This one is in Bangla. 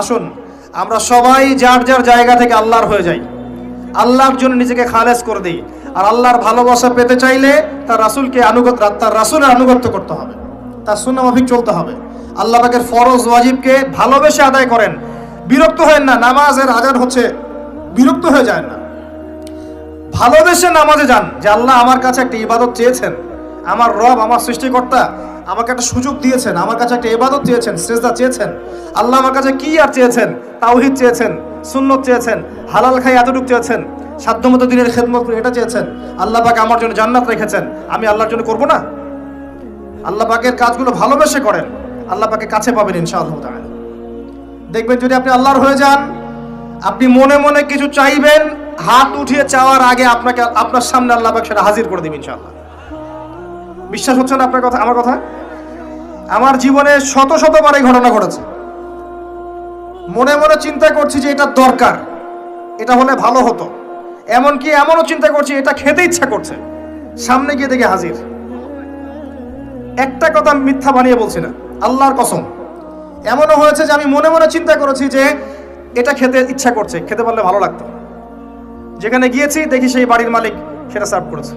আসুন আমরা সবাই যার যার জায়গা থেকে আল্লাহর হয়ে যাই, আল্লাহর জন্য নিজেকে খালেস করে দিই। আর আল্লাহর ভালোবাসা পেতে চাইলে তার রাসূলের আনুগত্য করতে হবে, তার সুন্নাহ মাফিক চলতে হবে। আল্লাহ পাকের ফরজ ওয়াজিবকে ভালোবেসে আদায় করেন, বিরক্ত হয়েন না। নামাজের আজান হচ্ছে, বিরক্ত হয়ে যায় না, ভালোবেসে নামাজে যান। যে আল্লাহ আমার কাছে একটা ইবাদত চেয়েছেন, আমার রব আমার সৃষ্টিকর্তা আমাকে একটা সুযোগ দিয়েছেন, আমার কাছে একটা ইবাদত চেয়েছেন, সিজদা চেয়েছেন। আল্লাহ আমার কাছে কি আর চেয়েছেন? তাওহীদ চেয়েছেন, সুন্নত চেয়েছেন, হালাল খাই এতটুকু চেয়েছেন, সাধ্যমতো দিনের খেদমত করে এটা চেয়েছেন। আল্লাহ পাক আমার জন্য জান্নাত রেখেছেন, আমি আল্লাহর জন্য করব না? আল্লাহ পাকের কাজগুলো ভালোবেসে করেন, আল্লাহ পাকে কাছে পাবেন ইনশাআল্লাহ তাআলা। দেখবেন যদি আপনি আল্লাহর হয়ে যান, আপনি মনে মনে কিছু চাইবেন, হাত উঠিয়ে চাওয়ার আগে আপনার সামনে আল্লাহ পাক সেটা হাজির করে দিবেন ইনশাআল্লাহ। বিশ্বাস হচ্ছে না আপনার কথা, আমার কথা? আমার জীবনে শত শতবার এই ঘটনা ঘটেছে। মনে মনে চিন্তা করছি যে এটা দরকার, এটা হলে ভালো হতো, এমনকি এমনও চিন্তা করছি এটা খেতে ইচ্ছা করছে, সামনে গিয়ে দেখে হাজির। একটা কথা মিথ্যা বানিয়ে বলছি না, আল্লাহর কসম। এমনও হয়েছে যে আমি মনে মনে চিন্তা করেছি যে এটা খেতে ইচ্ছা করছে, খেতে পারলে ভালো লাগতো, যেখানে গিয়েছি দেখি সেই বাড়ির মালিক সেটা সার্ভ করেছে।